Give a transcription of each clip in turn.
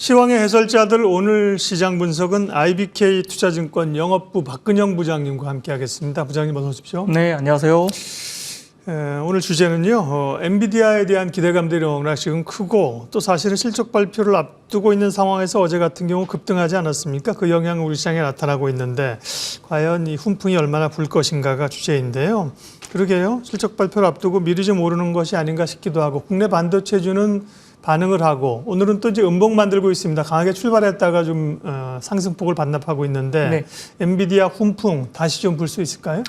시황의 해설자들 오늘 시장 분석은 IBK 투자증권 영업부 박근영 부장님과 함께하겠습니다. 부장님 어서 오십시오. 네, 안녕하세요. 오늘 주제는요. 엔비디아에 대한 기대감들이 워낙 지금 크고 또 사실은 실적 발표를 앞두고 있는 상황에서 어제 같은 경우 급등하지 않았습니까? 그 영향은 우리 시장에 나타나고 있는데 과연 이 훈풍이 얼마나 불 것인가가 주제인데요. 그러게요. 실적 발표를 앞두고 미리 좀 오르는 것이 아닌가 싶기도 하고 국내 반도체주는 반응을 하고 오늘은 또 이제 음봉 만들고 있습니다. 강하게 출발했다가 좀 상승폭을 반납하고 있는데 네. 엔비디아 훈풍 다시 좀 볼 수 있을까요?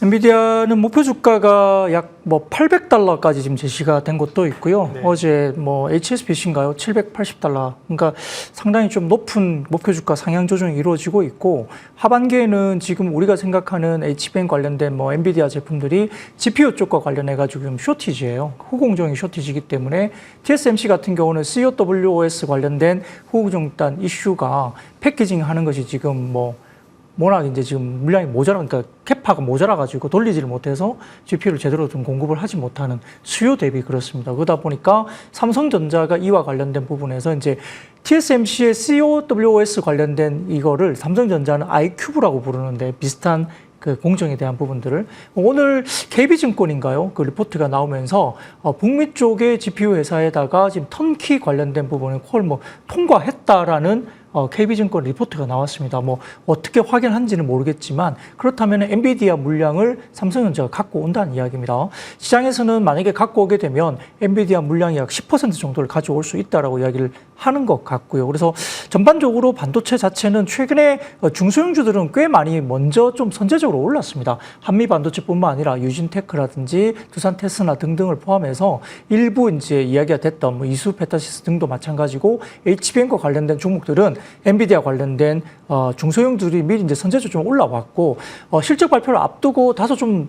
엔비디아는 목표 주가가 약 800달러까지 지금 제시가 된 것도 있고요. 네. 어제 HSBC인가요? 780달러. 그러니까 상당히 좀 높은 목표 주가 상향 조정이 이루어지고 있고 하반기에는 지금 우리가 생각하는 HBM 관련된 엔비디아 제품들이 GPU 쪽과 관련해 가지고 좀 쇼티지예요. 후공정이 쇼티지이기 때문에 TSMC 같은 경우는 CoWoS 관련된 후공정 이슈가 패키징 하는 것이 지금 워낙 이제 지금 물량이 그러니까 캐파가 모자라가지고 돌리지를 못해서 GPU를 제대로 좀 공급을 하지 못하는 수요 대비 그렇습니다. 그러다 보니까 삼성전자가 이와 관련된 부분에서 이제 TSMC의 CoWoS 관련된 이거를 삼성전자는 iCube라고 부르는데 비슷한 그 공정에 대한 부분들을 오늘 KB증권인가요? 그 리포트가 나오면서 북미 쪽의 GPU 회사에다가 지금 턴키 관련된 부분을 통과했다라는 KB증권 리포트가 나왔습니다. 어떻게 확인한지는 모르겠지만 그렇다면 엔비디아 물량을 삼성전자가 갖고 온다는 이야기입니다. 시장에서는 만약에 갖고 오게 되면 엔비디아 물량이 약 10% 정도를 가져올 수 있다라고 이야기를 하는 것 같고요. 그래서 전반적으로 반도체 자체는 최근에 중소형주들은 꽤 많이 먼저 좀 선제적으로 올랐습니다. 한미 반도체뿐만 아니라 유진테크라든지 두산 테스나 등등을 포함해서 일부 이제 이야기가 됐던 이수 페타시스 등도 마찬가지고 HBM과 관련된 종목들은 엔비디아 관련된 중소형들이 미리 이제 선제적으로 좀 올라왔고 실적 발표를 앞두고 다소 좀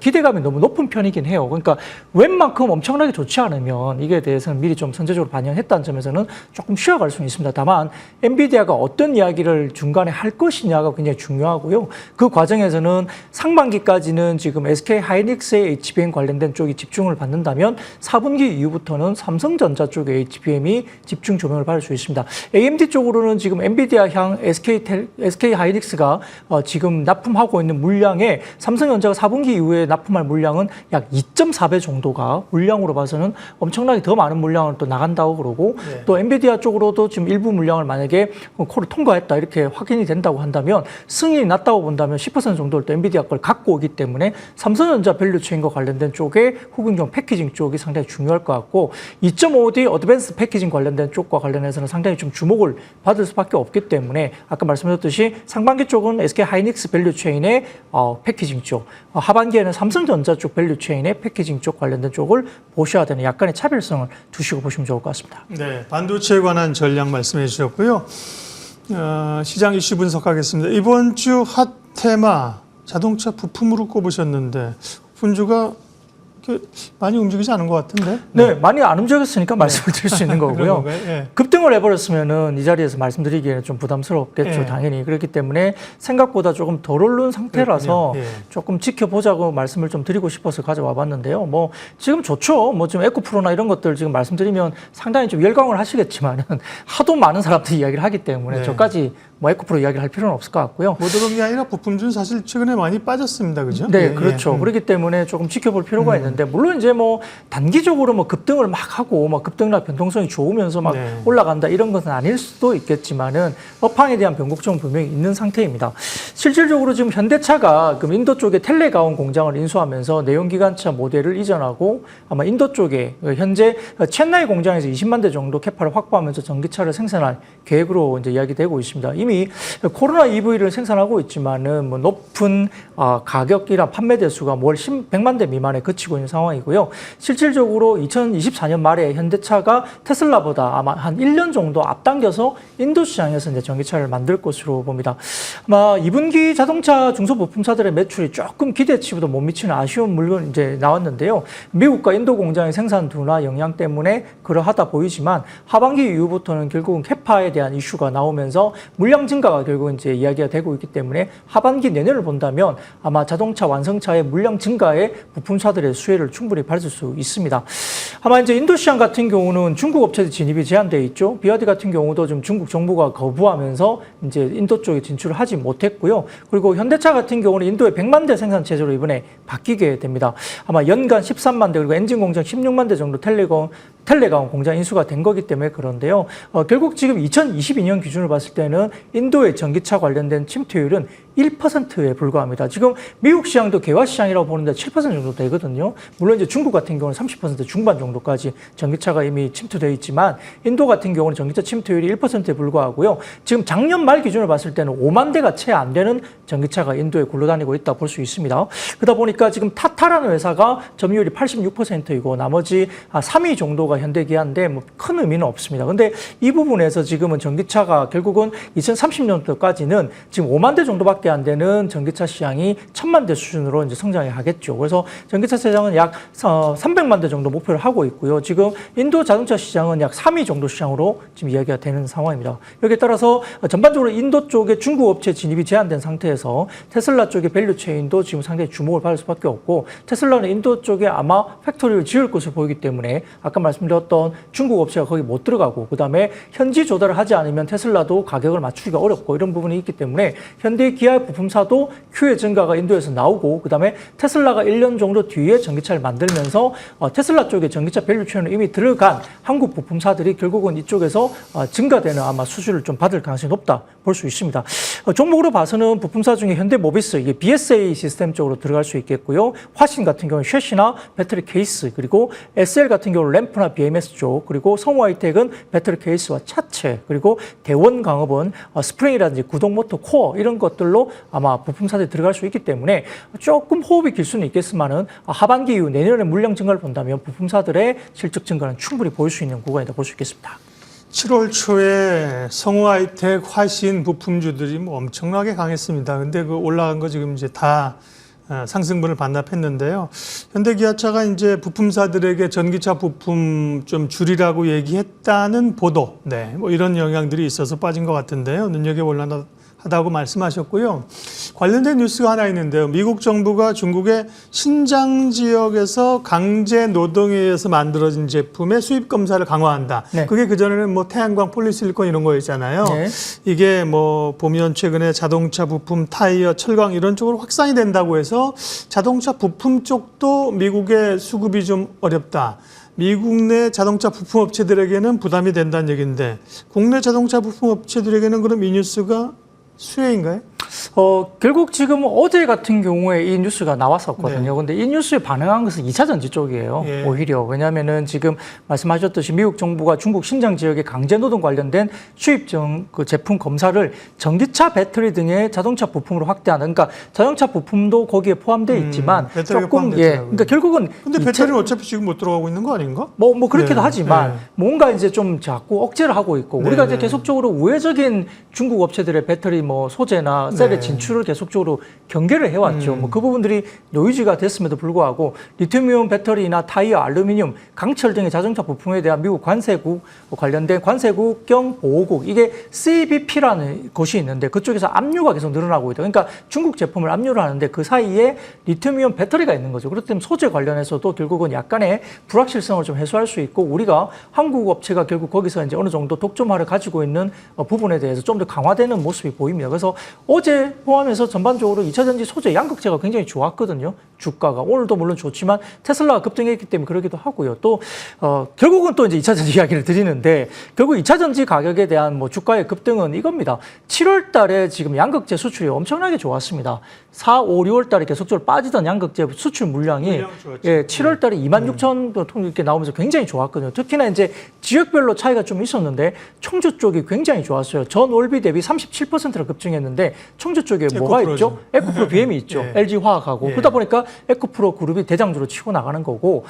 기대감이 너무 높은 편이긴 해요. 그러니까 웬만큼 엄청나게 좋지 않으면 이게 대해서는 미리 좀 선제적으로 반영했다는 점에서는 조금 쉬어갈 수는 있습니다. 다만 엔비디아가 어떤 이야기를 중간에 할 것이냐가 굉장히 중요하고요. 그 과정에서는 상반기까지는 지금 SK 하이닉스의 HBM 관련된 쪽이 집중을 받는다면 4분기 이후부터는 삼성전자 쪽의 HBM이 집중 조명을 받을 수 있습니다. AMD 쪽으로는 지금 엔비디아 향 SK 하이닉스가 지금 납품하고 있는 물량에 삼성전자가 4분기 이후에 납품할 물량은 약 2.4배 정도가 물량으로 봐서는 엄청나게 더 많은 물량을 또 나간다고 그러고 네. 또 엔비디아 쪽으로도 지금 일부 물량을 만약에 콜을 통과했다 이렇게 확인이 된다고 한다면 승인이 났다고 본다면 10% 정도를 또 엔비디아 걸 갖고 오기 때문에 삼성전자 밸류체인과 관련된 쪽에 후공정 패키징 쪽이 상당히 중요할 것 같고 2.5D 어드밴스 패키징 관련된 쪽과 관련해서는 상당히 좀 주목을 받을 수밖에 없기 때문에 아까 말씀드렸듯이 상반기 쪽은 SK 하이닉스 밸류체인의 패키징 쪽, 하반기에는 삼성전자 쪽 밸류체인의 패키징 쪽 관련된 쪽을 보셔야 되는 약간의 차별성을 두시고 보시면 좋을 것 같습니다. 네, 반도체에 관한 전략 말씀해 주셨고요. 시장 이슈 분석하겠습니다. 이번 주 핫 테마 자동차 부품으로 꼽으셨는데 분주가 많이 움직이지 않은 것 같은데? 네, 많이 안 움직였으니까 말씀을 드릴 수 있는 거고요. 네. 급등을 해버렸으면은 이 자리에서 말씀드리기에는 좀 부담스럽겠죠, 네. 당연히. 그렇기 때문에 생각보다 조금 덜 오른 상태라서 네. 조금 지켜보자고 말씀을 좀 드리고 싶어서 가져와 봤는데요. 지금 좋죠. 지금 에코프로나 이런 것들 지금 말씀드리면 상당히 좀 열광을 하시겠지만은 하도 많은 사람들이 이야기를 하기 때문에 네. 저까지 에코프로 이야기를 할 필요는 없을 것 같고요. 그런 게 아니라 부품주는 사실 최근에 많이 빠졌습니다. 그죠? 네, 그렇죠. 그렇기 때문에 조금 지켜볼 필요가 있는데, 물론 이제 단기적으로 급등을 막 하고, 급등락 변동성이 좋으면서 네. 올라간다 이런 것은 아닐 수도 있겠지만은, 업황에 대한 변곡점은 분명히 있는 상태입니다. 실질적으로 지금 현대차가 인도 쪽에 텔레가온 공장을 인수하면서 내연기관차 모델을 이전하고, 아마 인도 쪽에 현재 첸나이 공장에서 20만 대 정도 캐파를 확보하면서 전기차를 생산할 계획으로 이제 이야기되고 있습니다. 이미 코로나 EV를 생산하고 있지만은 높은 가격이랑 판매 대수가 월 100만 대 미만에 그치고 있는 상황이고요. 실질적으로 2024년 말에 현대차가 테슬라보다 아마 한 1년 정도 앞당겨서 인도 시장에서 이제 전기차를 만들 것으로 봅니다. 아마 2분기 전기 자동차 중소부품사들의 매출이 조금 기대치보다 못 미치는 아쉬운 물건 이제 나왔는데요. 미국과 인도 공장의 생산 둔화 영향 때문에 그러하다 보이지만 하반기 이후부터는 결국은 캐파에 대한 이슈가 나오면서 물량 증가가 결국 이제 이야기가 되고 있기 때문에 하반기 내년을 본다면 아마 자동차 완성차의 물량 증가에 부품사들의 수혜를 충분히 받을 수 있습니다. 아마 이제 인도 시장 같은 경우는 중국 업체들 진입이 제한되어 있죠. BYD 같은 경우도 좀 중국 정부가 거부하면서 이제 인도 쪽에 진출을 하지 못했고요. 그리고 현대차 같은 경우는 인도의 100만 대 생산 체제로 이번에 바뀌게 됩니다. 아마 연간 13만 대 그리고 엔진 공장 16만 대 정도 텔레가온 공장 인수가 된 거기 때문에 그런데요. 결국 지금 2022년 기준으로 봤을 때는 인도의 전기차 관련된 침투율은 1%에 불과합니다. 지금 미국 시장도 개화 시장이라고 보는데 7% 정도 되거든요. 물론 이제 중국 같은 경우는 30% 중반 정도까지 전기차가 이미 침투되어 있지만 인도 같은 경우는 전기차 침투율이 1%에 불과하고요. 지금 작년 말 기준으로 봤을 때는 5만 대가 채 안 되는 전기차가 인도에 굴러다니고 있다 볼 수 있습니다. 그러다 보니까 지금 타타라는 회사가 점유율이 86%이고 나머지 3위 정도가 현대기아인데 뭐 큰 의미는 없습니다. 근데 이 부분에서 지금은 전기차가 결국은 2030년도까지는 지금 5만 대 정도밖에 안 되는 전기차 시장이 1,000만 대 수준으로 이제 성장해 가겠죠. 그래서 전기차 시장은 약 300만 대 정도 목표를 하고 있고요. 지금 인도 자동차 시장은 약 3위 정도 시장으로 지금 이야기가 되는 상황입니다. 여기에 따라서 전반적으로 인도 쪽에 중국 업체 진입이 제한된 상태에서 테슬라 쪽의 밸류 체인도 지금 상당히 주목을 받을 수밖에 없고 테슬라는 인도 쪽에 아마 팩토리를 지을 것으로 보이기 때문에 아까 말씀드렸던 중국 업체가 거기 못 들어가고 그다음에 현지 조달을 하지 않으면 테슬라도 가격을 맞추기가 어렵고 이런 부분이 있기 때문에 현대 기아 부품사도 큐의 증가가 인도에서 나오고 그다음에 테슬라가 1년 정도 뒤에 전기차를 만들면서 테슬라 쪽에 전기차 밸류 체인으로 이미 들어간 한국 부품사들이 결국은 이쪽에서 증가되는 아마 수주를 좀 받을 가능성이 높다 볼 수 있습니다. 종목으로 봐서는 부품사 중에 현대모비스 이게 BSA 시스템 쪽으로 들어갈 수 있겠고요. 화신 같은 경우는 쉐시나 배터리 케이스 그리고 SL 같은 경우는 램프나 BMS 쪽 그리고 성우하이텍은 배터리 케이스와 차체 그리고 대원광업은 스프링이라든지 구동모터 코어 이런 것들로 아마 부품사들이 들어갈 수 있기 때문에 조금 호흡이 길 수는 있겠지만은 하반기 이후 내년에 물량 증가를 본다면 부품사들의 실적 증가는 충분히 보일 수 있는 구간이다 볼 수 있겠습니다. 7월 초에 성우하이텍, 화신 부품주들이 뭐 엄청나게 강했습니다. 근데 그 올라간 거 지금 이제 다 상승분을 반납했는데요. 현대기아차가 이제 부품사들에게 전기차 부품 좀 줄이라고 얘기했다는 보도, 네, 뭐 이런 영향들이 있어서 빠진 것 같은데요. 눈여겨볼 하다고 말씀하셨고요. 관련된 뉴스가 하나 있는데요. 미국 정부가 중국의 신장 지역에서 강제 노동에 의해서 만들어진 제품의 수입 검사를 강화한다. 네. 그게 그전에는 뭐 태양광, 폴리실리콘 이런 거였잖아요. 네. 이게 뭐 보면 최근에 자동차 부품, 타이어, 철강 이런 쪽으로 확산이 된다고 해서 자동차 부품 쪽도 미국의 수급이 좀 어렵다. 미국 내 자동차 부품 업체들에게는 부담이 된다는 얘기인데 국내 자동차 부품 업체들에게는 그럼 이 뉴스가 수혜인가요? 결국 지금 어제 같은 경우에 이 뉴스가 나왔었거든요. 네. 근데 이 뉴스에 반응한 것은 2차 전지 쪽이에요. 예. 오히려. 왜냐하면은 지금 말씀하셨듯이 미국 정부가 중국 신장 지역의 강제 노동 관련된 수입 그 제품 검사를 전기차 배터리 등의 자동차 부품으로 확대하는. 그러니까 자동차 부품도 거기에 포함되어 있지만 조금 그러니까 결국은 근데 배터리는 어차피 지금 못 들어가고 있는 거 아닌가? 뭐 그렇게도 네. 하지만 네. 뭔가 이제 좀 자꾸 억제를 하고 있고 우리가 이제 계속적으로 우회적인 중국 업체들의 배터리 뭐 소재나 셀의 진출을 계속적으로 경계를 해왔죠. 뭐 그 부분들이 노이즈가 됐음에도 불구하고 리튬이온 배터리나 타이어, 알루미늄, 강철 등의 자동차 부품에 대한 미국 관세국 관련된 관세국경 보호국 이게 CBP라는 곳이 있는데 그쪽에서 압류가 계속 늘어나고 있다. 그러니까 중국 제품을 압류를 하는데 그 사이에 리튬이온 배터리가 있는 거죠. 그렇기 때문에 소재 관련해서도 결국은 약간의 불확실성을 좀 해소할 수 있고 우리가 한국 업체가 결국 거기서 이제 어느 정도 독점화를 가지고 있는 부분에 대해서 좀 더 강화되는 모습이 보입니다. 그래서 어제 포함해서 전반적으로 2차전지 소재 양극재가 굉장히 좋았거든요. 주가가 오늘도 물론 좋지만 테슬라가 급등했기 때문에 그러기도 하고요. 또 결국은 또 이제 2차전지 이야기를 드리는데 결국 2차전지 가격에 대한 뭐 주가의 급등은 이겁니다. 7월 달에 지금 양극재 수출이 엄청나게 좋았습니다. 4, 5, 6월 달에 계속적으로 빠지던 양극재 수출 물량이 7월 달에 26,000 톤 이렇게 나오면서 굉장히 좋았거든요. 특히나 이제 지역별로 차이가 좀 있었는데 청주 쪽이 굉장히 좋았어요. 전 월비 대비 37%나 급증했는데 청주 쪽에 뭐가 있죠? 에코프로 BM이 있죠. 예. LG화학하고. 예. 그러다 보니까 에코프로 그룹이 대장주로 치고 나가는 거고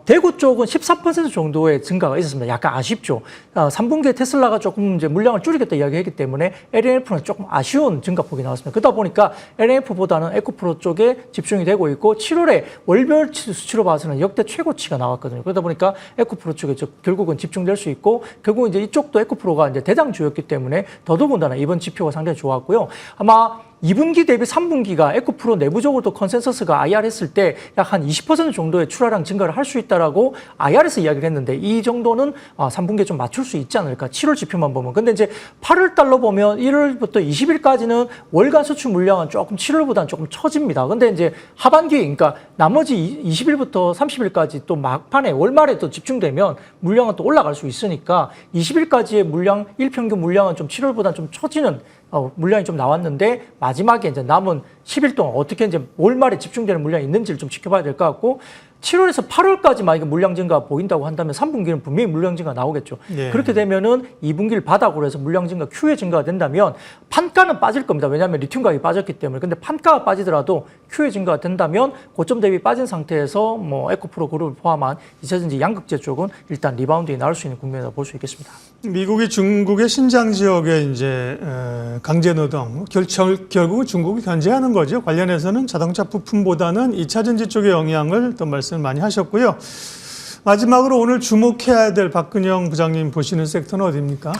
대구 쪽은 13% 정도의 증가가 있었습니다. 약간 아쉽죠. 3분기에 테슬라가 조금 이제 물량을 줄이겠다 이야기했기 때문에 LNF는 조금 아쉬운 증가폭이 나왔습니다. 그러다 보니까 LNF보다는 에코프로 쪽에 집중이 되고 있고 7월에 월별 수치로 봐서는 역대 최고치가 나왔거든요. 그러다 보니까 에코프로 쪽에 결국은 집중될 수 있고 결국 이제 이쪽도 에코프로가 이제 대장주였기 때문에 더더군다나 이번 지표가 상당히 좋았고요. 아마 2분기 대비 3분기가 에코프로 내부적으로도 컨센서스가 IR 했을 때 약 한 20% 정도의 출하량 증가를 할 수 있다라고 IR에서 이야기를 했는데 이 정도는 3분기에 좀 맞출 수 있지 않을까. 7월 지표만 보면. 근데 이제 8월 달로 보면 1월부터 20일까지는 월간 수출 물량은 조금 7월보다는 조금 처집니다. 근데 이제 하반기, 그러니까 나머지 20일부터 30일까지 또 막판에 월말에 또 집중되면 물량은 또 올라갈 수 있으니까 20일까지의 물량, 일평균 물량은 좀 7월보다는 좀 처지는 물량이 좀 나왔는데 마지막에 이제 남은 10일 동안 어떻게 이제 월말에 집중되는 물량이 있는지를 좀 지켜봐야 될 것 같고 7월에서 8월까지 만약에 물량 증가가 보인다고 한다면 3분기는 분명히 물량 증가가 나오겠죠. 예. 그렇게 되면은 2분기를 바닥으로 해서 물량 증가, Q의 증가가 된다면 판가는 빠질 겁니다. 왜냐하면 리튬 가격이 빠졌기 때문에. 근데 판가가 빠지더라도 Q의 증가가 된다면 고점 대비 빠진 상태에서 뭐 에코프로 그룹을 포함한 2차전지 양극재 쪽은 일단 리바운드에 나올 수 있는 국면이라고 볼 수 있겠습니다. 미국이 중국의 신장 지역에 이제 강제 노동, 결국은 중국이 견제하는 거죠. 관련해서는 자동차 부품보다는 2차 전지 쪽의 영향을 또 말씀을 많이 하셨고요. 마지막으로 오늘 주목해야 될 박근영 부장님 보시는 섹터는 어디입니까?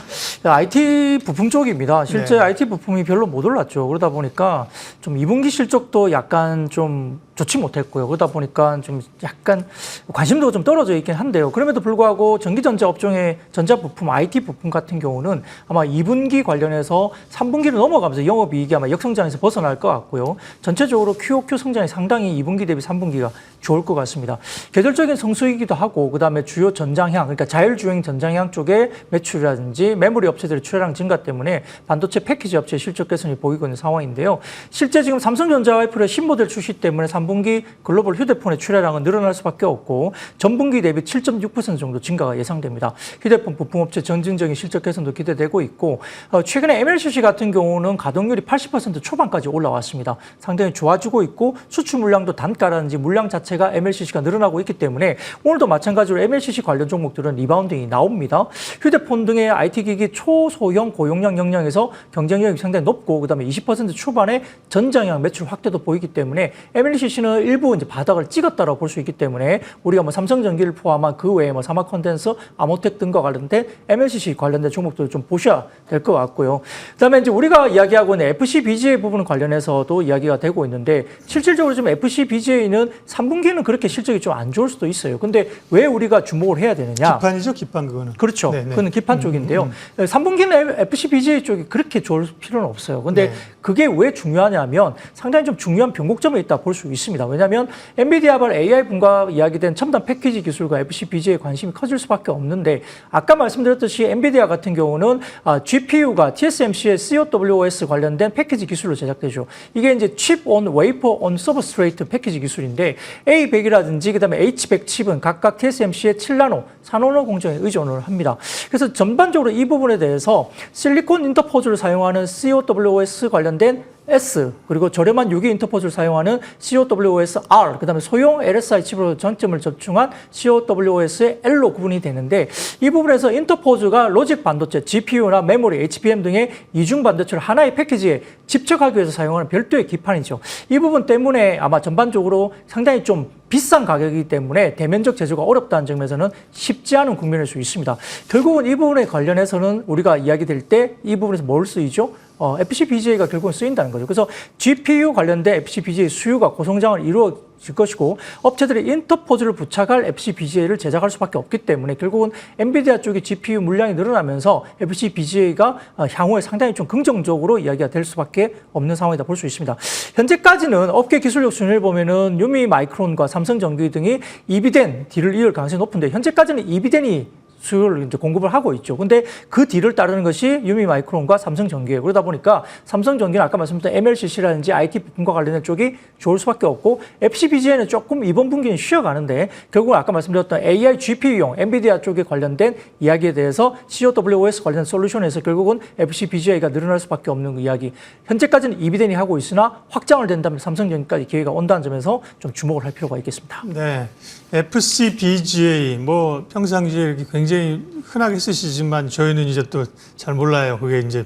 IT 부품 쪽입니다. 실제 네. IT 부품이 별로 못 올랐죠. 그러다 보니까 좀 2분기 실적도 약간 좀 좋지 못했고요. 그러다 보니까 좀 약간 관심도가 좀 떨어져 있긴 한데요. 그럼에도 불구하고 전기전자 업종의 전자부품, IT 부품 같은 경우는 아마 2분기 관련해서 3분기를 넘어가면서 영업이익이 아마 역성장에서 벗어날 것 같고요. 전체적으로 QOQ 성장이 상당히 2분기 대비 3분기가 좋을 것 같습니다. 계절적인 성수이기도 하고 그다음에 주요 전장향, 그러니까 자율주행 전장향 쪽의 매출이라든지 메모리 업체들의 출하량 증가 때문에 반도체 패키지 업체의 실적 개선이 보이고 있는 상황인데요. 실제 지금 삼성전자와 애플의 신모델 출시 때문에 3분기 글로벌 휴대폰의 출하량은 늘어날 수밖에 없고 전분기 대비 7.6% 정도 증가가 예상됩니다. 휴대폰 부품업체 전진적인 실적 개선도 기대되고 있고 최근에 MLCC 같은 경우는 가동률이 80% 초반까지 올라왔습니다. 상당히 좋아지고 있고 수출 물량도 단가라든지 물량 자체가 MLCC가 늘어나고 있기 때문에 오늘도 마찬가지로 MLCC 관련 종목들은 리바운딩이 나옵니다. 휴대폰 등의 IT기기 초소형 고용량 영역에서 경쟁력이 상당히 높고 그다음에 20% 초반의 전장향 매출 확대도 보이기 때문에 MLCC는 일부 이제 바닥을 찍었다라고 볼 수 있기 때문에 우리가 뭐 삼성전기를 포함한 그 외에 뭐 사마컨덴서, 아모텍 등과 관련된 MLCC 관련된 종목들을 좀 보셔야 될 것 같고요. 그다음에 이제 우리가 이야기하고 있는 FCBGA 부분 관련해서도 이야기가 되고 있는데 실질적으로 지금 FCBGA는 3분기는 그렇게 실적이 좀 안 좋을 수도 있어요. 근데 왜 우리가 주목을 해야 되느냐? 기판이죠, 기판 그거는. 그렇죠. 네네. 그건 기판 쪽인데요. 3분기는 FC-BGA 쪽이 그렇게 좋을 필요는 없어요. 근데 네. 그게 왜 중요하냐면 상당히 좀 중요한 변곡점이 있다 볼 수 있습니다. 왜냐하면 엔비디아발 AI 분과 이야기된 첨단 패키지 기술과 FC-BGA에 관심이 커질 수밖에 없는데 아까 말씀드렸듯이 엔비디아 같은 경우는 GPU가 TSMC의 COWOS 관련된 패키지 기술로 제작되죠. 이게 이제 Chip on Wafer on Substrate 패키지 기술인데 A100이라든지 그다음에 H100 칩은 각각 TSMC의 7나노, 4나노 공정에 의존을 합니다. 그래서 전반적으로 이 부분에 대해서 실리콘 인터포즈를 사용하는 COWOS 관련된 S 그리고 저렴한 유기 인터포즈를 사용하는 COWOS-R 그다음에 소형 LSI 칩으로 전점을 접촉한 COWOS의 L로 구분이 되는데 이 부분에서 인터포즈가 로직 반도체, GPU나 메모리, HBM 등의 이중 반도체를 하나의 패키지에 집적하기 위해서 사용하는 별도의 기판이죠. 이 부분 때문에 아마 전반적으로 상당히 좀 비싼 가격이기 때문에 대면적 제조가 어렵다는 점에서는 쉽지 않은 국면일 수 있습니다. 결국은 이 부분에 관련해서는 우리가 이야기될 때 이 부분에서 뭘 쓰이죠? FC-BGA가 결국은 쓰인다는 거죠. 그래서 GPU 관련된 FC-BGA 수요가 고성장을 이루어질 것이고 업체들이 인터포즈를 부착할 FC-BGA를 제작할 수밖에 없기 때문에 결국은 엔비디아 쪽의 GPU 물량이 늘어나면서 FC-BGA가 향후에 상당히 좀 긍정적으로 이야기가 될 수밖에 없는 상황이다 볼 수 있습니다. 현재까지는 업계 기술력 순위를 보면은 유미 마이크론과 삼성전기 등이 이비덴 뒤를 이을 가능성이 높은데 현재까지는 이비덴이 수요를 이제 공급을 하고 있죠. 근데 그 뒤를 따르는 것이 유미마이크론과 삼성전기예요. 그러다 보니까 삼성전기는 아까 말씀드린 MLCC라든지 IT 부품과 관련된 쪽이 좋을 수밖에 없고 FCBGA는 조금 이번 분기는 쉬어가는데 결국 아까 말씀드렸던 AI GPU용 엔비디아 쪽에 관련된 이야기에 대해서 COWS 관련 솔루션에서 결국은 FCBGA가 늘어날 수밖에 없는 그 이야기. 현재까지는 이비덴이 하고 있으나 확장을 된다면 삼성전기까지 기회가 온다는 점에서 좀 주목을 할 필요가 있겠습니다. 네, FCBGA 뭐 평상시에 이렇게 굉장히 흔하게 쓰시지만 저희는 이제 또 잘 몰라요. 그게 이제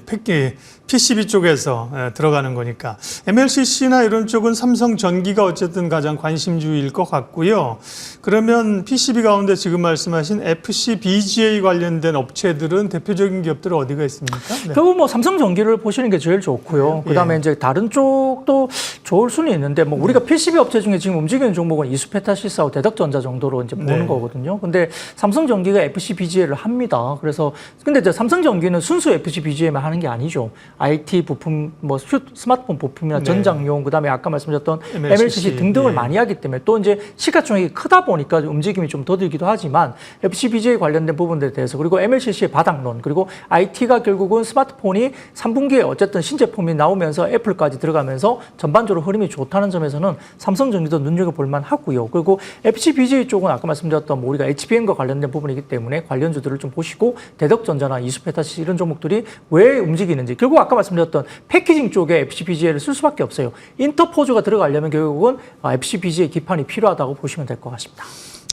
PCB 쪽에서 들어가는 거니까. MLCC나 이런 쪽은 삼성전기가 어쨌든 가장 관심주일 것 같고요. 그러면 PCB 가운데 지금 말씀하신 FCBGA 관련된 업체들은 대표적인 기업들은 어디가 있습니까? 네. 결국 뭐 삼성전기를 보시는 게 제일 좋고요. 그다음에 이제 다른 쪽도 좋을 수는 있는데 뭐 우리가 PCB 업체 중에 지금 움직이는 종목은 이수페타시스하고 대덕전자 정도로 이제 보는 거거든요. 근데 삼성전기가 FCBGA를 합니다. 그래서 근데 이제 삼성전기는 순수 FCBGA만 하는 게 아니죠. IT 부품, 뭐 스마트폰 부품이나 전장용, 그다음에 아까 말씀드렸던 MLCC 등등을 많이 하기 때문에 또 이제 시가총액이 크다 보니까 움직임이 좀 더들기도 하지만 FCBGA 관련된 부분들에 대해서 그리고 MLCC의 바닥론 그리고 IT가 결국은 스마트폰이 3분기에 어쨌든 신제품이 나오면서 애플까지 들어가면서 전반적으로 흐름이 좋다는 점에서는 삼성전기도 눈여겨볼 만하고요. 그리고 FCBGA 쪽은 아까 말씀드렸던 뭐 우리가 HBM과 관련된 부분이기 때문에 관련주들을 좀 보시고 대덕전자나 이수페타시 이런 종목들이 왜 움직이는지 결국 아까 말씀드렸던 패키징 쪽에 FCBGA를 쓸 수밖에 없어요. 인터포즈가 들어가려면 결국은 FCBGA 기판이 필요하다고 보시면 될 것 같습니다.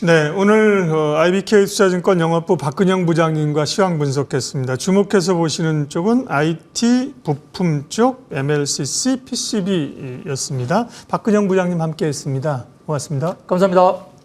네, 오늘 IBK 투자증권 영업부 박근영 부장님과 시황 분석했습니다. 주목해서 보시는 쪽은 IT 부품 쪽 MLCC PCB였습니다. 박근영 부장님 함께했습니다. 고맙습니다. 감사합니다.